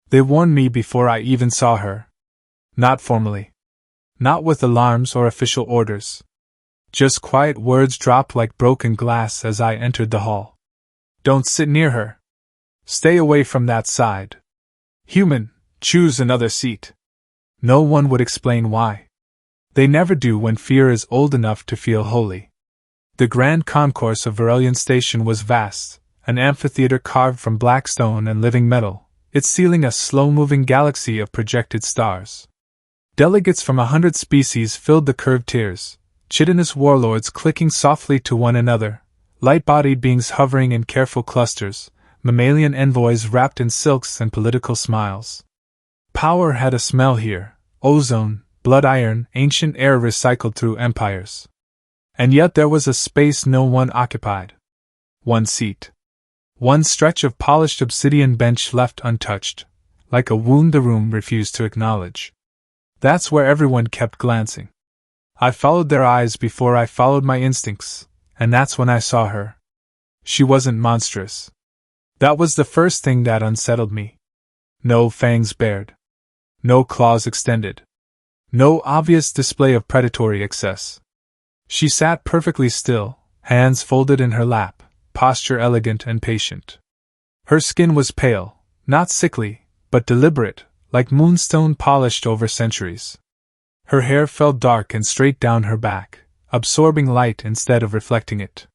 They warned me before I even saw her. Not formally. Not with alarms or official orders. Just quiet words dropped like broken glass as I entered the hall. Don't sit near her. Stay away from that side. Human, choose another seat. No one would explain why. They never do when fear is old enough to feel holy. The grand concourse of Veryone Station was vast, an amphitheater carved from black stone and living metal, its ceiling a slow-moving galaxy of projected stars. Delegates from 100 species filled the curved tiers, chitinous warlords clicking softly to one another, light-bodied beings hovering in careful clusters, mammalian envoys wrapped in silks and political smiles. Power had a smell here, ozone, blood iron, ancient air recycled through empires. And yet there was a space no one occupied. One seat. One stretch of polished obsidian bench left untouched, like a wound the room refused to acknowledge. That's where everyone kept glancing. I followed their eyes before I followed my instincts, and that's when I saw her. She wasn't monstrous. That was the first thing that unsettled me. No fangs bared. No claws extended. No obvious display of predatory excess. She sat perfectly still, hands folded in her lap, posture elegant and patient. Her skin was pale, not sickly, but deliberate, like moonstone polished over centuries. Her hair fell dark and straight down her back, absorbing light instead of reflecting it.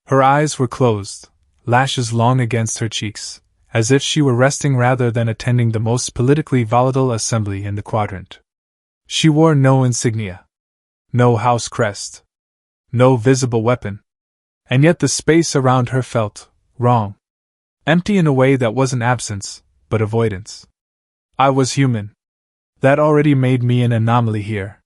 Her eyes were closed, lashes long against her cheeks, as if she were resting rather than attending the most politically volatile assembly in the quadrant. She wore no insignia. No house crest. No visible weapon. And yet the space around her felt wrong. Empty in a way that wasn't absence, but avoidance. I was human. That already made me an anomaly here.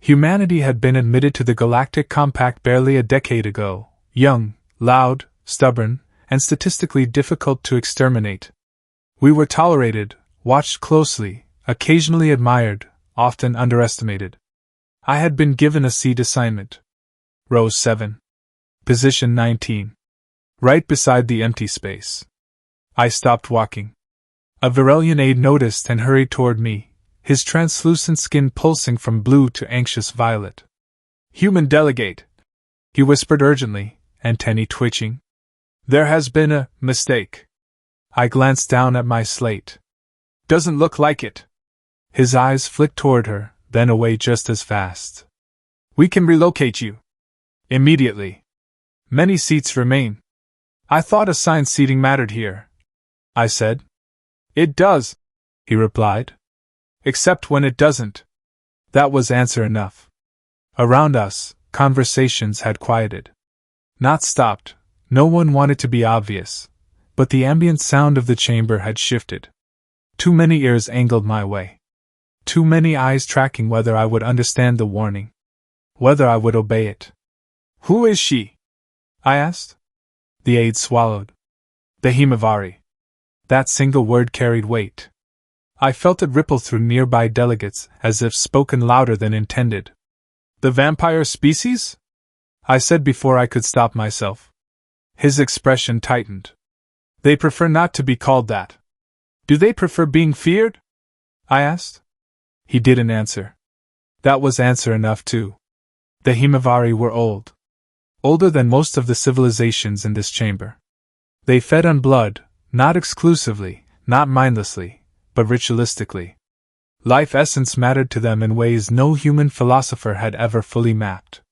Humanity had been admitted to the Galactic Compact barely a decade ago, young, loud, stubborn, and statistically difficult to exterminate. We were tolerated, watched closely, occasionally admired, often underestimated. I had been given a seat assignment. Row 7. Position 19. Right beside the empty space. I stopped walking. A Veryone aide noticed and hurried toward me, his translucent skin pulsing from blue to anxious violet. Human delegate, he whispered urgently, antennae twitching. There has been a mistake. I glanced down at my slate. Doesn't look like it. His eyes flicked toward her, then away just as fast. We can relocate you. Immediately. Many seats remain. I thought assigned seating mattered here, I said. It does, he replied. Except when it doesn't. That was answer enough. Around us, conversations had quieted. Not stopped, no one wanted to be obvious, but the ambient sound of the chamber had shifted. Too many ears angled my way. Too many eyes tracking whether I would understand the warning. Whether I would obey it. Who is she? I asked. The aide swallowed. The Himavari. That single word carried weight. I felt it ripple through nearby delegates as if spoken louder than intended. The vampire species? I said before I could stop myself. His expression tightened. They prefer not to be called that. Do they prefer being feared? I asked. He didn't answer. That was answer enough too. The Himavari were old. Older than most of the civilizations in this chamber. They fed on blood, not exclusively, not mindlessly, but ritualistically. Life essence mattered to them in ways no human philosopher had ever fully mapped.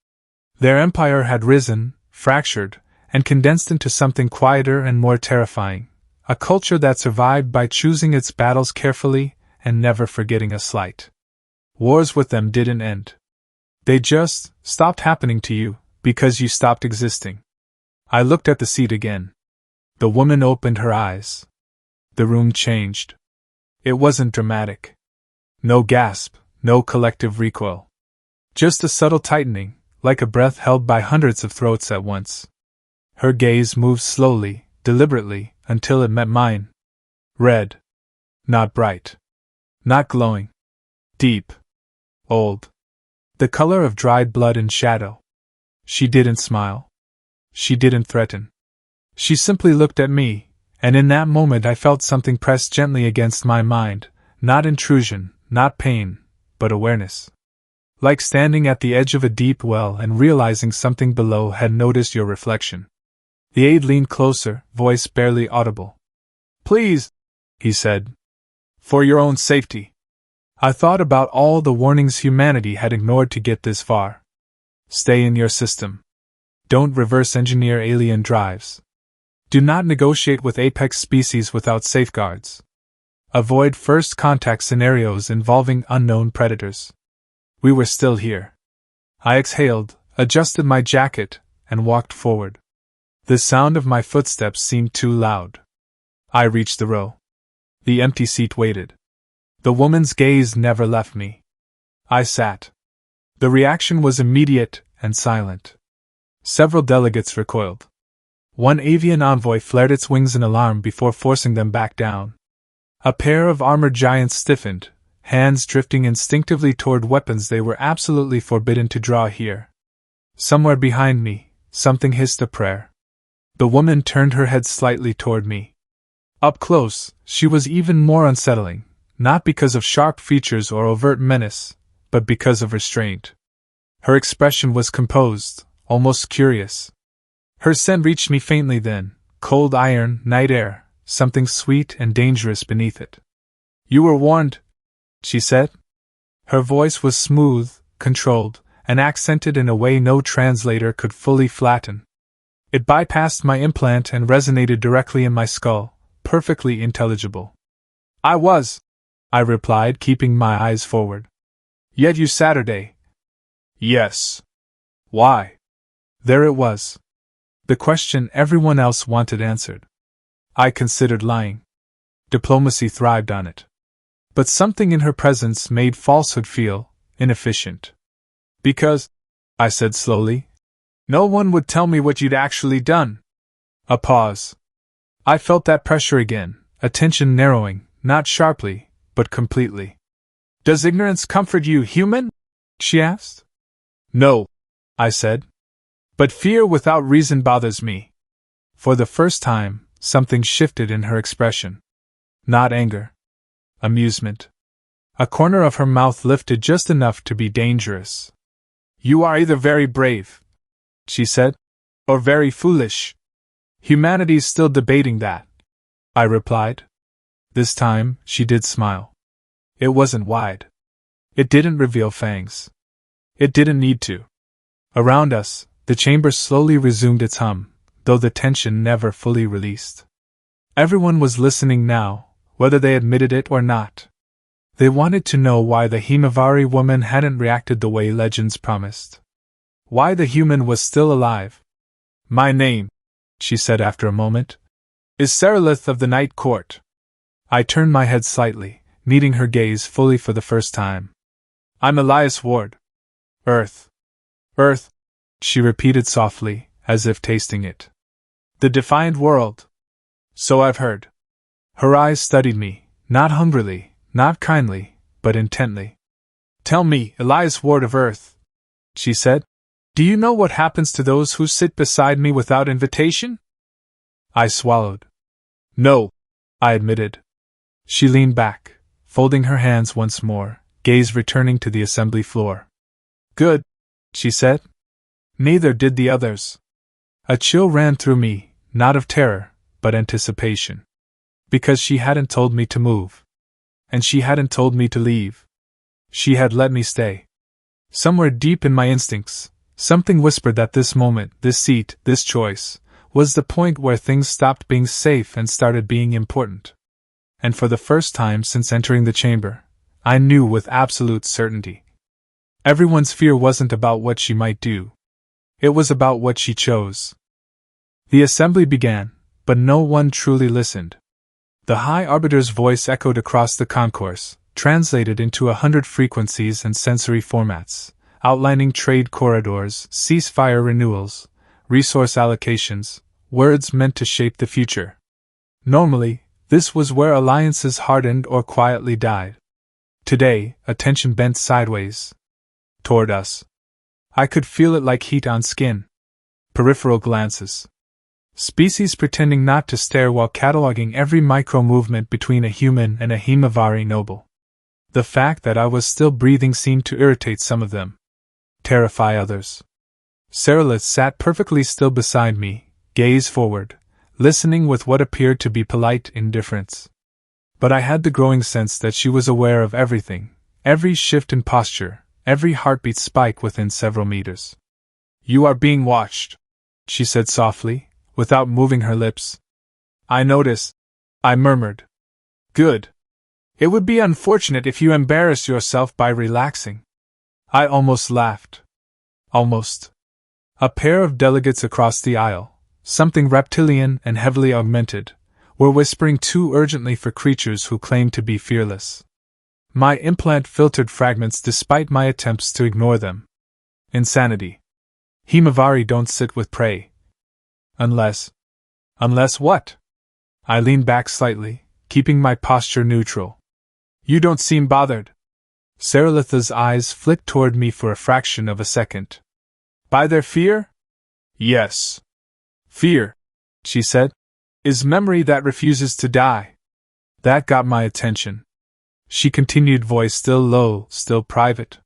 Their empire had risen, fractured, and condensed into something quieter and more terrifying, a culture that survived by choosing its battles carefully and never forgetting a slight. Wars with them didn't end. They just stopped happening to you, because you stopped existing. I looked at the seat again. The woman opened her eyes. The room changed. It wasn't dramatic. No gasp, no collective recoil. Just a subtle tightening, like a breath held by hundreds of throats at once. Her gaze moved slowly, deliberately, until it met mine. Red. Not bright. Not glowing. Deep. Old. The color of dried blood and shadow. She didn't smile. She didn't threaten. She simply looked at me, And in that moment I felt something press gently against my mind, not intrusion, not pain, but awareness. Like standing at the edge of a deep well and realizing something below had noticed your reflection. The aide leaned closer, voice barely audible. "Please," he said. "For your own safety." I thought about all the warnings humanity had ignored to get this far. Stay in your system. Don't reverse engineer alien drives. Do not negotiate with apex species without safeguards. Avoid first contact scenarios involving unknown predators. We were still here. I exhaled, adjusted my jacket, and walked forward. The sound of my footsteps seemed too loud. I reached the row. The empty seat waited. The woman's gaze never left me. I sat. The reaction was immediate and silent. Several delegates recoiled. One avian envoy flared its wings in alarm before forcing them back down. A pair of armored giants stiffened, hands drifting instinctively toward weapons they were absolutely forbidden to draw here. Somewhere behind me, something hissed a prayer. The woman turned her head slightly toward me. Up close, she was even more unsettling, not because of sharp features or overt menace, but because of restraint. Her expression was composed, almost curious. Her scent reached me faintly then, cold iron, night air, something sweet and dangerous beneath it. "You were warned," she said. Her voice was smooth, controlled, and accented in a way no translator could fully flatten. It bypassed my implant and resonated directly in my skull, perfectly intelligible. "I was," I replied, keeping my eyes forward. "Yet you Saturday." "Yes." "Why?" There it was. The question everyone else wanted answered. I considered lying. Diplomacy thrived on it. But something in her presence made falsehood feel inefficient. "Because," I said slowly, "no one would tell me what you'd actually done." A pause. I felt that pressure again, attention narrowing, not sharply, but completely. "Does ignorance comfort you, human?" she asked. "No," I said. "But fear without reason bothers me." For the first time, something shifted in her expression. Not anger. Amusement. A corner of her mouth lifted just enough to be dangerous. "You are either very brave," she said, "or very foolish. Humanity's still debating that," I replied. This time, she did smile. It wasn't wide. It didn't reveal fangs. It didn't need to. Around us, the chamber slowly resumed its hum, though the tension never fully released. Everyone was listening now, whether they admitted it or not. They wanted to know why the Himavari woman hadn't reacted the way legends promised. Why the human was still alive. "My name," she said after a moment, "is Seralith of the Night Court." I turned my head slightly, meeting her gaze fully for the first time. "I'm Elias Ward." "Earth." "Earth," she repeated softly, as if tasting it. "The defiant world." "So I've heard." Her eyes studied me, not hungrily, not kindly, but intently. "Tell me, Elias Ward of Earth," she said, "do you know what happens to those who sit beside me without invitation?" I swallowed. "No," I admitted. She leaned back, folding her hands once more, gaze returning to the assembly floor. "Good," she said. Neither did the others. A chill ran through me, not of terror, but anticipation. Because she hadn't told me to move. And she hadn't told me to leave. She had let me stay. Somewhere deep in my instincts, something whispered that this moment, this seat, this choice, was the point where things stopped being safe and started being important. And for the first time since entering the chamber, I knew with absolute certainty. Everyone's fear wasn't about what she might do. It was about what she chose. The assembly began, but no one truly listened. The High Arbiter's voice echoed across the concourse, translated into 100 frequencies and sensory formats, outlining trade corridors, ceasefire renewals, resource allocations, words meant to shape the future. Normally, this was where alliances hardened or quietly died. Today, attention bent sideways. Toward us. I could feel it like heat on skin. Peripheral glances. Species pretending not to stare while cataloging every micro-movement between a human and a HFY noble. The fact that I was still breathing seemed to irritate some of them, terrify others. Seralith sat perfectly still beside me, gaze forward, listening with what appeared to be polite indifference. But I had the growing sense that she was aware of everything, every shift in posture, every heartbeat spike within several meters. "You are being watched," she said softly, without moving her lips. "I notice," I murmured. "Good. It would be unfortunate if you embarrassed yourself by relaxing." I almost laughed. Almost. A pair of delegates across the aisle, something reptilian and heavily augmented, were whispering too urgently for creatures who claimed to be fearless. My implant filtered fragments despite my attempts to ignore them. Insanity. HFY don't sit with prey. Unless what? I leaned back slightly, keeping my posture neutral. "You don't seem bothered." Seralith's eyes flicked toward me for a fraction of a second. "By their fear?" "Yes. Fear," she said, "is memory that refuses to die." That got my attention. She continued, voice still low, still private.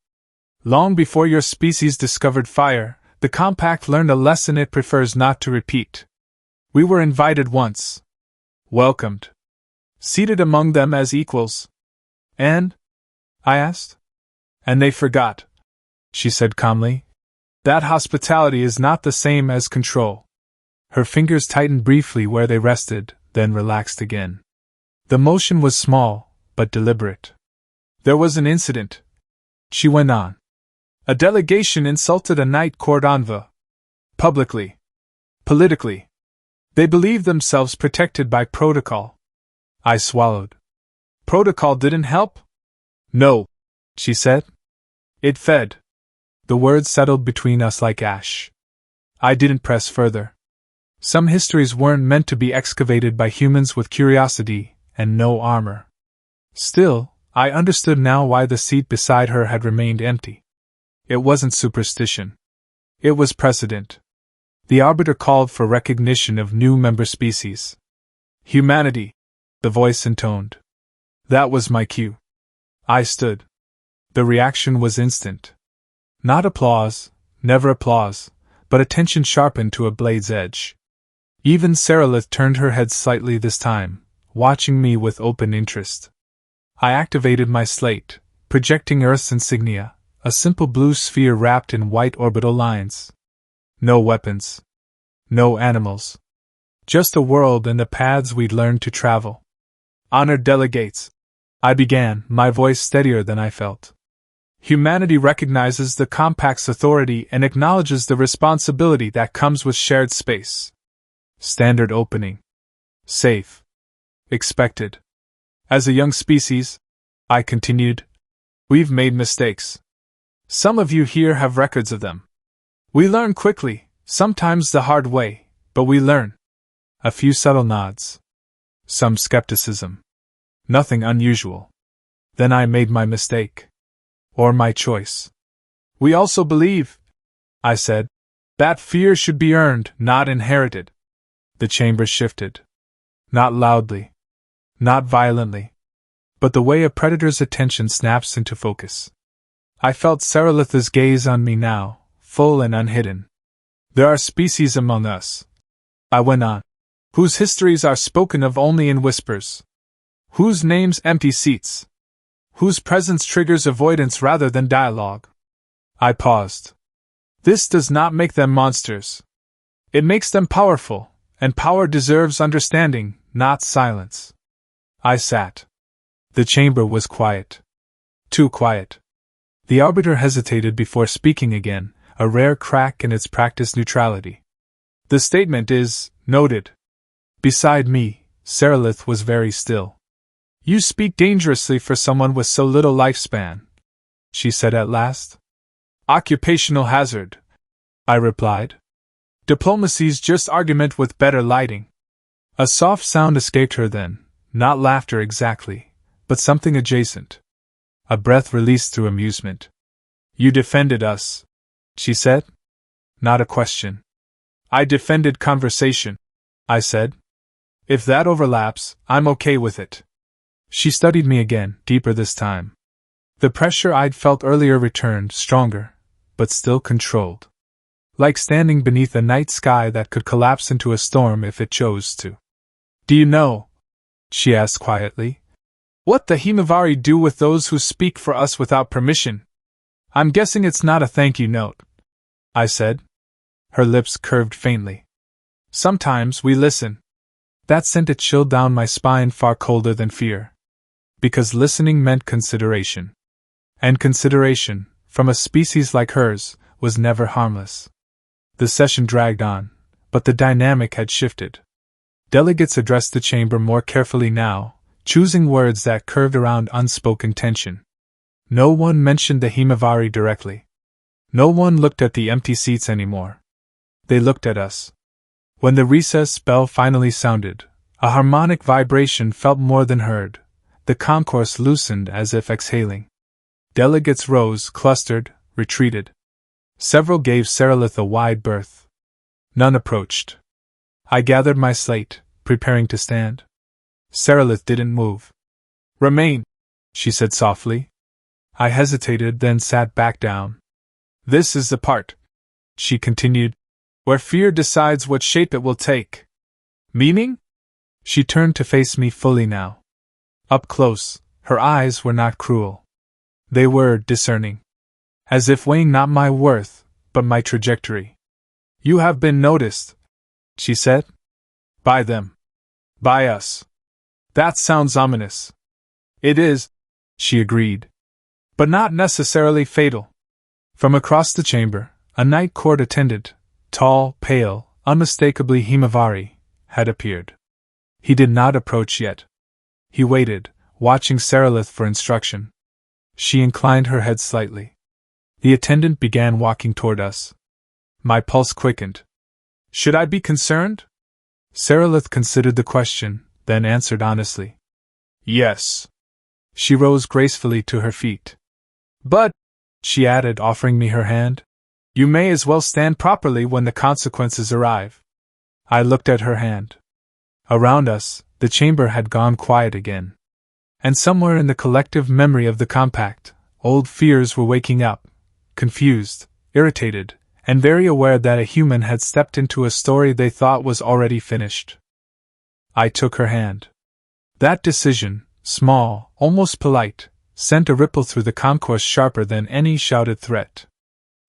"Long before your species discovered fire, the compact learned a lesson it prefers not to repeat. We were invited once. Welcomed. Seated among them as equals. And?" I asked. "And they forgot," she said calmly. "That hospitality is not the same as control." Her fingers tightened briefly where they rested, then relaxed again. The motion was small, but deliberate. "There was an incident," she went on. "A delegation insulted a Night Court envoy. Publicly. Politically. They believed themselves protected by protocol." I swallowed. "Protocol didn't help?" "No," she said. "It fed." The words settled between us like ash. I didn't press further. Some histories weren't meant to be excavated by humans with curiosity and no armor. Still, I understood now why the seat beside her had remained empty. It wasn't superstition. It was precedent. The Arbiter called for recognition of new member species. "Humanity," the voice intoned. That was my cue. I stood. The reaction was instant. Not applause, never applause, but attention sharpened to a blade's edge. Even Seralith turned her head slightly this time, watching me with open interest. I activated my slate, projecting Earth's insignia, a simple blue sphere wrapped in white orbital lines. No weapons. No animals. Just a world and the paths we'd learned to travel. "Honored delegates," I began, my voice steadier than I felt. "Humanity recognizes the Compact's authority and acknowledges the responsibility that comes with shared space. Standard opening. Safe. Expected. As a young species," I continued, "we've made mistakes. Some of you here have records of them. We learn quickly, sometimes the hard way, but we learn." A few subtle nods. Some skepticism. Nothing unusual. Then I made my mistake. Or my choice. "We also believe," I said, "that fear should be earned, not inherited." The chamber shifted. Not loudly. Not violently. But the way a predator's attention snaps into focus. I felt Seralith's gaze on me now, full and unhidden. "There are species among us," I went on, "whose histories are spoken of only in whispers. Whose names empty seats. Whose presence triggers avoidance rather than dialogue." I paused. "This does not make them monsters. It makes them powerful, and power deserves understanding, not silence." I sat. The chamber was quiet. Too quiet. The Arbiter hesitated before speaking again, a rare crack in its practiced neutrality. "The statement is noted." Beside me, Seralith was very still. "You speak dangerously for someone with so little lifespan," she said at last. "Occupational hazard," I replied. "Diplomacy's just argument with better lighting." A soft sound escaped her then, not laughter exactly, but something adjacent. A breath released through amusement. "You defended us," she said. Not a question. "I defended conversation," I said. If that overlaps, I'm okay with it. She studied me again, deeper this time. The pressure I'd felt earlier returned, stronger, but still controlled. Like standing beneath a night sky that could collapse into a storm if it chose to. Do you know, she asked quietly, what the Himawari do with those who speak for us without permission? I'm guessing it's not a thank you note, I said. Her lips curved faintly. Sometimes we listen. That sent a chill down my spine, far colder than fear. Because listening meant consideration. And consideration, from a species like hers, was never harmless. The session dragged on, but the dynamic had shifted. Delegates addressed the chamber more carefully now, choosing words that curved around unspoken tension. No one mentioned the Himawari directly. No one looked at the empty seats anymore. They looked at us. When the recess bell finally sounded, a harmonic vibration felt more than heard. The concourse loosened as if exhaling. Delegates rose, clustered, retreated. Several gave Saralith a wide berth. None approached. I gathered my slate, preparing to stand. Saralith didn't move. Remain, she said softly. I hesitated, then sat back down. This is the part, she continued, where fear decides what shape it will take. Meaning? She turned to face me fully now. Up close, her eyes were not cruel. They were discerning. As if weighing not my worth, but my trajectory. You have been noticed, she said. By them. By us. That sounds ominous. It is, she agreed. But not necessarily fatal. From across the chamber, a night court attendant, tall, pale, unmistakably Himawari, had appeared. He did not approach yet. He waited, watching Saralith for instruction. She inclined her head slightly. The attendant began walking toward us. My pulse quickened. Should I be concerned? Saralith considered the question, then answered honestly. Yes. She rose gracefully to her feet. But, she added, offering me her hand, you may as well stand properly when the consequences arrive. I looked at her hand. Around us, the chamber had gone quiet again. And somewhere in the collective memory of the compact, old fears were waking up, confused, irritated, and very aware that a human had stepped into a story they thought was already finished. I took her hand. That decision, small, almost polite, sent a ripple through the concourse sharper than any shouted threat.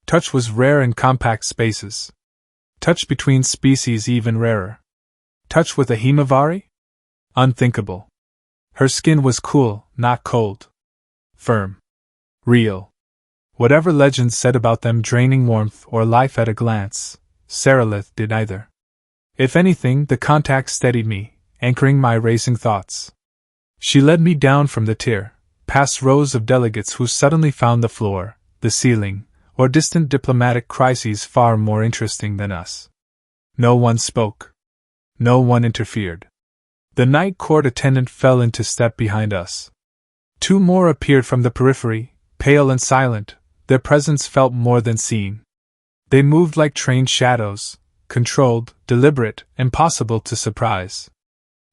Touch was rare in compact spaces. Touch between species even rarer. Touch with a Himawari? Unthinkable. Her skin was cool, not cold. Firm. Real. Whatever legends said about them draining warmth or life at a glance, Saralith did neither. If anything, the contact steadied me, anchoring my racing thoughts. She led me down from the tier, past rows of delegates who suddenly found the floor, the ceiling, or distant diplomatic crises far more interesting than us. No one spoke. No one interfered. The night court attendant fell into step behind us. Two more appeared from the periphery, pale and silent, their presence felt more than seen. They moved like trained shadows, controlled, deliberate, impossible to surprise.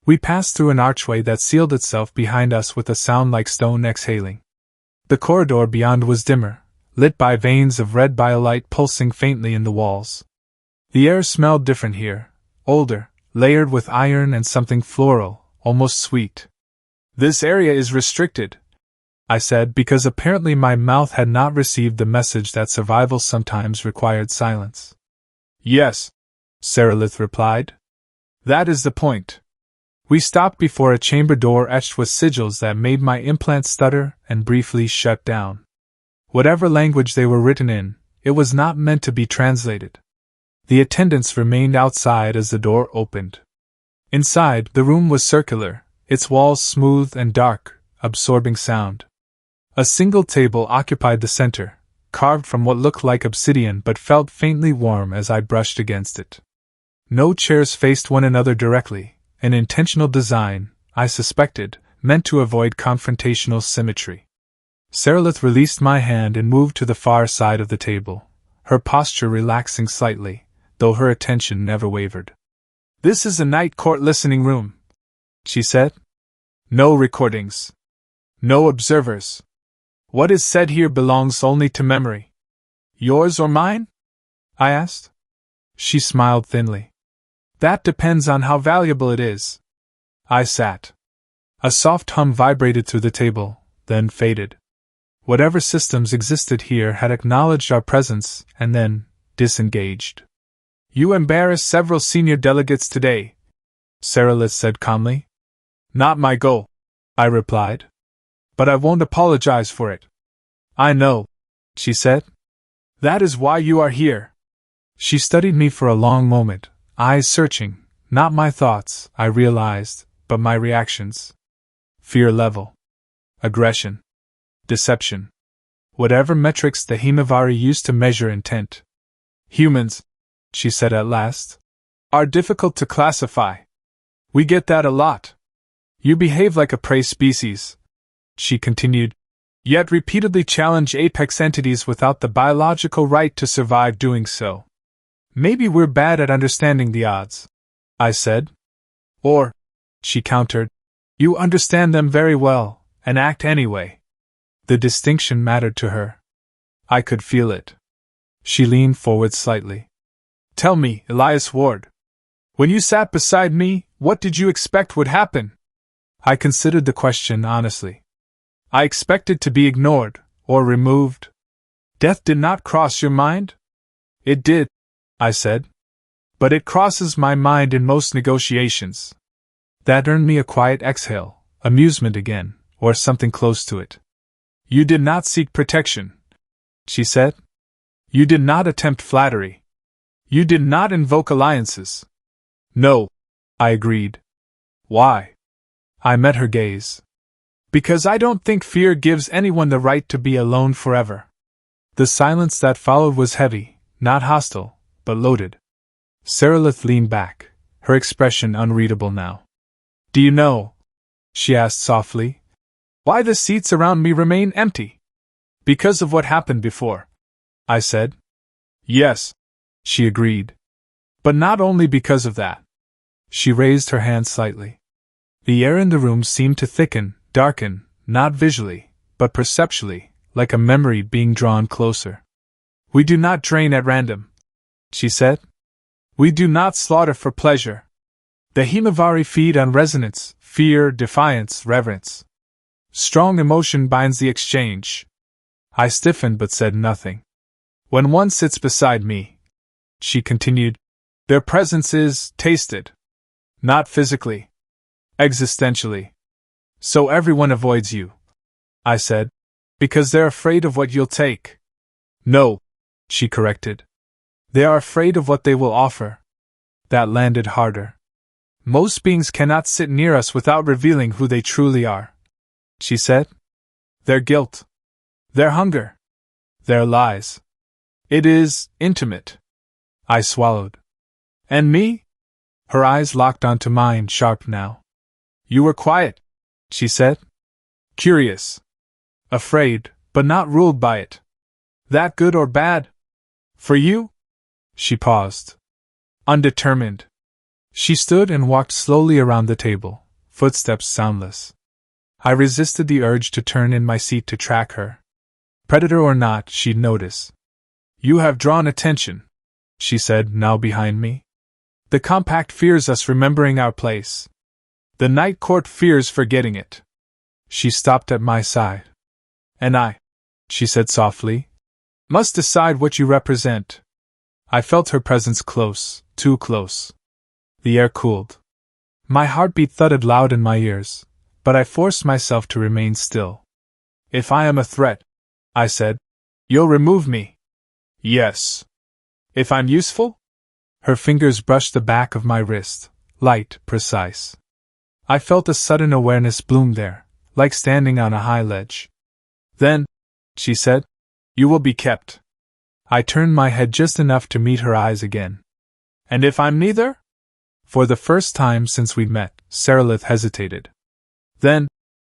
We passed through an archway that sealed itself behind us with a sound like stone exhaling. The corridor beyond was dimmer, lit by veins of red biolight pulsing faintly in the walls. The air smelled different here, older, layered with iron and something floral, almost sweet. This area is restricted, I said, because apparently my mouth had not received the message that survival sometimes required silence. Yes, Saralith replied. That is the point. We stopped before a chamber door etched with sigils that made my implant stutter and briefly shut down. Whatever language they were written in, it was not meant to be translated. The attendants remained outside as the door opened. Inside, the room was circular, its walls smooth and dark, absorbing sound. A single table occupied the center, carved from what looked like obsidian but felt faintly warm as I brushed against it. No chairs faced one another directly, an intentional design, I suspected, meant to avoid confrontational symmetry. Saralith released my hand and moved to the far side of the table, her posture relaxing slightly, though her attention never wavered. This is a night court listening room, she said. No recordings. No observers. What is said here belongs only to memory. Yours or mine? I asked. She smiled thinly. That depends on how valuable it is. I sat. A soft hum vibrated through the table, then faded. Whatever systems existed here had acknowledged our presence and then disengaged. You embarrassed several senior delegates today, Saralith said calmly. Not my goal, I replied. But I won't apologize for it. I know, she said. That is why you are here. She studied me for a long moment, eyes searching, not my thoughts, I realized, but my reactions. Fear level. Aggression. Deception. Whatever metrics the Himavari used to measure intent. Humans, she said at last, are difficult to classify. We get that a lot. You behave like a prey species, she continued, yet repeatedly challenge apex entities without the biological right to survive doing so. Maybe we're bad at understanding the odds, I said. Or, she countered, you understand them very well, and act anyway. The distinction mattered to her. I could feel it. She leaned forward slightly. Tell me, Elias Ward. When you sat beside me, what did you expect would happen? I considered the question honestly. I expected to be ignored, or removed. Death did not cross your mind? It did, I said. But it crosses my mind in most negotiations. That earned me a quiet exhale, amusement again, or something close to it. You did not seek protection, she said. You did not attempt flattery. You did not invoke alliances. No, I agreed. Why? I met her gaze. Because I don't think fear gives anyone the right to be alone forever. The silence that followed was heavy, not hostile, but loaded. Saralith leaned back, her expression unreadable now. Do you know, she asked softly, why the seats around me remain empty? Because of what happened before, I said. Yes, she agreed. But not only because of that. She raised her hand slightly. The air in the room seemed to thicken, darken, not visually, but perceptually, like a memory being drawn closer. We do not drain at random, she said. We do not slaughter for pleasure. The Himavari feed on resonance, fear, defiance, reverence. Strong emotion binds the exchange. I stiffened but said nothing. When one sits beside me, she continued, their presence is tasted. Not physically. Existentially. So everyone avoids you, I said, because they're afraid of what you'll take. No, she corrected. They are afraid of what they will offer. That landed harder. Most beings cannot sit near us without revealing who they truly are, she said. Their guilt. Their hunger. Their lies. It is intimate. I swallowed. And me? Her eyes locked onto mine, sharp now. You were quiet, she said. Curious. Afraid, but not ruled by it. That good or bad? For you? She paused. Undetermined. She stood and walked slowly around the table, footsteps soundless. I resisted the urge to turn in my seat to track her. Predator or not, she'd notice. You have drawn attention, she said, now behind me. The compact fears us remembering our place. The night court fears forgetting it. She stopped at my side. And I, she said softly, must decide what you represent. I felt her presence close, too close. The air cooled. My heartbeat thudded loud in my ears, but I forced myself to remain still. If I am a threat, I said, you'll remove me. Yes. If I'm useful? Her fingers brushed the back of my wrist, light, precise. I felt a sudden awareness bloom there, like standing on a high ledge. Then, she said, you will be kept. I turned my head just enough to meet her eyes again. And if I'm neither? For the first time since we'd met, Saralith hesitated. Then,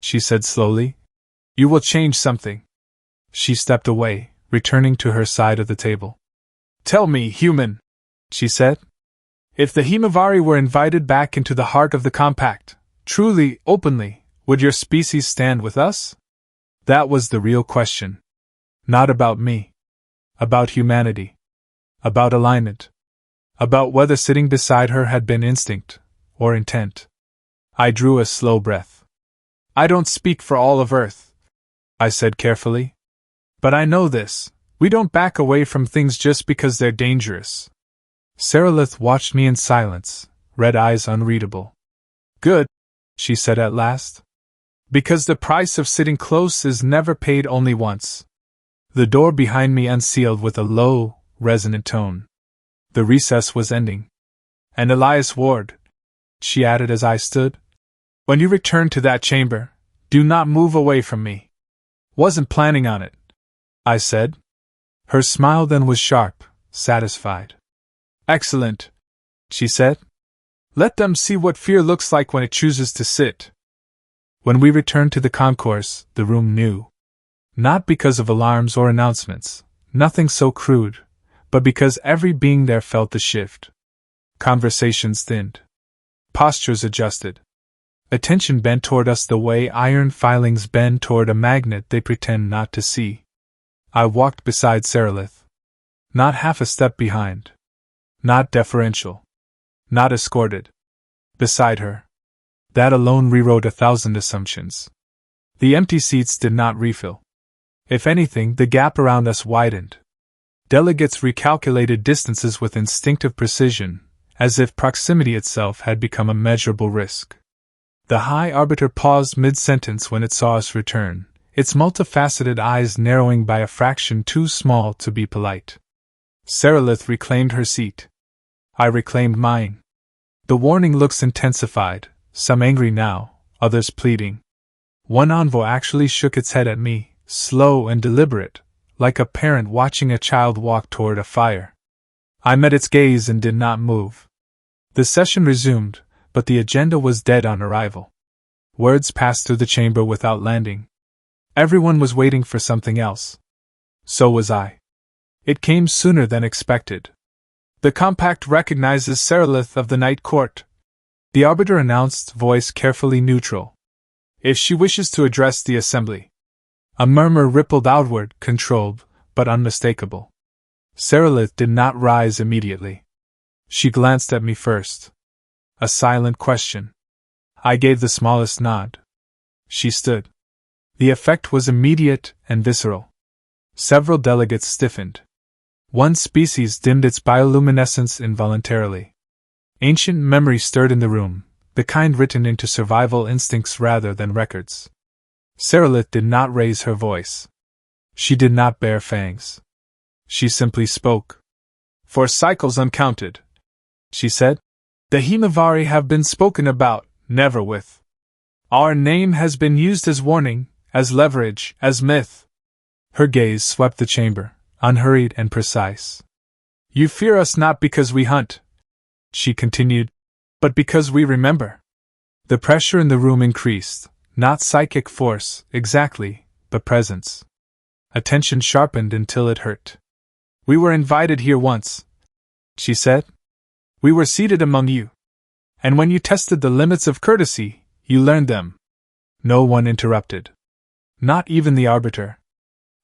she said slowly, you will change something. She stepped away, returning to her side of the table. Tell me, human, she said. If the Himavari were invited back into the heart of the compact, truly, openly, would your species stand with us? That was the real question. Not about me. About humanity. About alignment. About whether sitting beside her had been instinct or intent. I drew a slow breath. I don't speak for all of Earth, I said carefully. But I know this: we don't back away from things just because they're dangerous. Sarilith watched me in silence, red eyes unreadable. Good, she said at last. Because the price of sitting close is never paid only once. The door behind me unsealed with a low, resonant tone. The recess was ending. And Elias Ward, she added as I stood, when you return to that chamber, do not move away from me. Wasn't planning on it, I said. Her smile then was sharp, satisfied. Excellent, she said. Let them see what fear looks like when it chooses to sit. When we returned to the concourse, the room knew. Not because of alarms or announcements, nothing so crude, but because every being there felt the shift. Conversations thinned. Postures adjusted. Attention bent toward us the way iron filings bend toward a magnet they pretend not to see. I walked beside Sarilith. Not half a step behind. Not deferential. Not escorted. Beside her. That alone rewrote 1,000 assumptions. The empty seats did not refill. If anything, the gap around us widened. Delegates recalculated distances with instinctive precision, as if proximity itself had become a measurable risk. The High Arbiter paused mid-sentence when it saw us return, its multifaceted eyes narrowing by a fraction too small to be polite. Sarilith reclaimed her seat. I reclaimed mine. The warning looks intensified, some angry now, others pleading. One envoy actually shook its head at me, slow and deliberate, like a parent watching a child walk toward a fire. I met its gaze and did not move. The session resumed, but the agenda was dead on arrival. Words passed through the chamber without landing. Everyone was waiting for something else. So was I. It came sooner than expected. The compact recognizes Sarilith of the Night Court, the Arbiter announced, voice carefully neutral. If she wishes to address the assembly. A murmur rippled outward, controlled, but unmistakable. Sarilith did not rise immediately. She glanced at me first. A silent question. I gave the smallest nod. She stood. The effect was immediate and visceral. Several delegates stiffened. One species dimmed its bioluminescence involuntarily. Ancient memory stirred in the room, the kind written into survival instincts rather than records. Sarilith did not raise her voice. She did not bare fangs. She simply spoke. For cycles uncounted, she said, the Himavari have been spoken about, never with. Our name has been used as warning, as leverage, as myth. Her gaze swept the chamber, unhurried and precise. You fear us not because we hunt, she continued, but because we remember. The pressure in the room increased, not psychic force, exactly, but presence. Attention sharpened until it hurt. We were invited here once, she said. We were seated among you. And when you tested the limits of courtesy, you learned them. No one interrupted. Not even the Arbiter.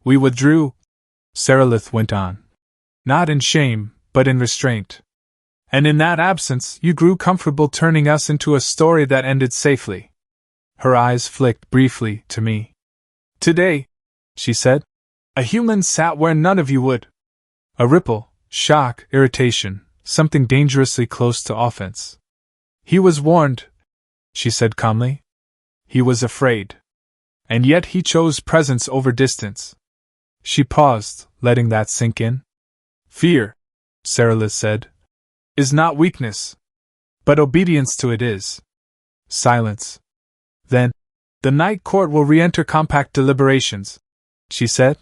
We withdrew, Sarilith went on. Not in shame, but in restraint. And in that absence, you grew comfortable turning us into a story that ended safely. Her eyes flicked briefly to me. Today, she said, a human sat where none of you would. A ripple, shock, irritation, something dangerously close to offense. He was warned, she said calmly. He was afraid. And yet he chose presence over distance. She paused, letting that sink in. Fear, Sarilith said, is not weakness. But obedience to it is. Silence. Then, the Night Court will re-enter compact deliberations, she said.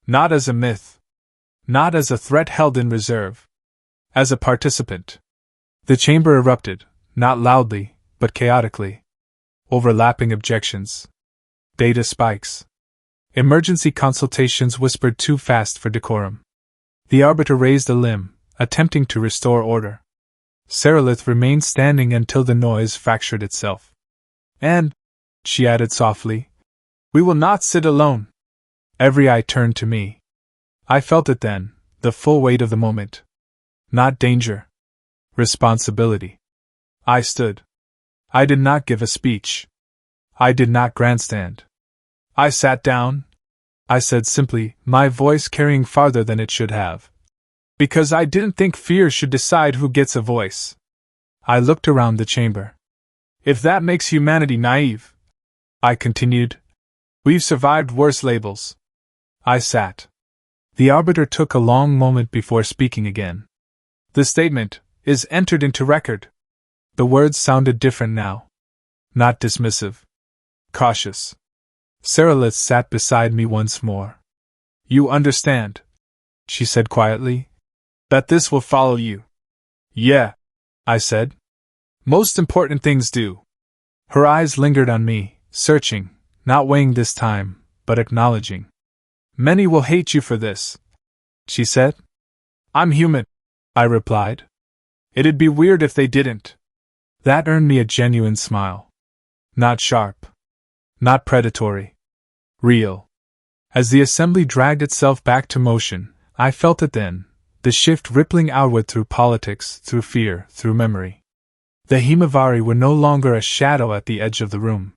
Not as a myth. Not as a threat held in reserve. As a participant. The chamber erupted, not loudly, but chaotically. Overlapping objections. Data spikes. Emergency consultations whispered too fast for decorum. The Arbiter raised a limb, attempting to restore order. Serelith remained standing until the noise fractured itself. And, she added softly, we will not sit alone. Every eye turned to me. I felt it then, the full weight of the moment. Not danger. Responsibility. I stood. I did not give a speech. I did not grandstand. I sat down. I said simply, my voice carrying farther than it should have. Because I didn't think fear should decide who gets a voice. I looked around the chamber. If that makes humanity naive, I continued, we've survived worse labels. I sat. The arbiter took a long moment before speaking again. The statement is entered into record. The words sounded different now. Not dismissive. Cautious. Serelith sat beside me once more. You understand, she said quietly, that this will follow you. Yeah, I said. Most important things do. Her eyes lingered on me, searching, not weighing this time, but acknowledging. Many will hate you for this, she said. I'm human, I replied. It'd be weird if they didn't. That earned me a genuine smile. Not sharp. Not predatory. Real. As the assembly dragged itself back to motion, I felt it then, the shift rippling outward through politics, through fear, through memory. The Himavari were no longer a shadow at the edge of the room.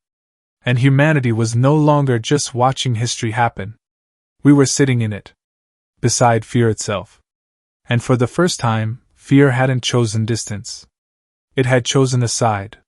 And humanity was no longer just watching history happen. We were sitting in it. Beside fear itself. And for the first time, fear hadn't chosen distance. It had chosen a side.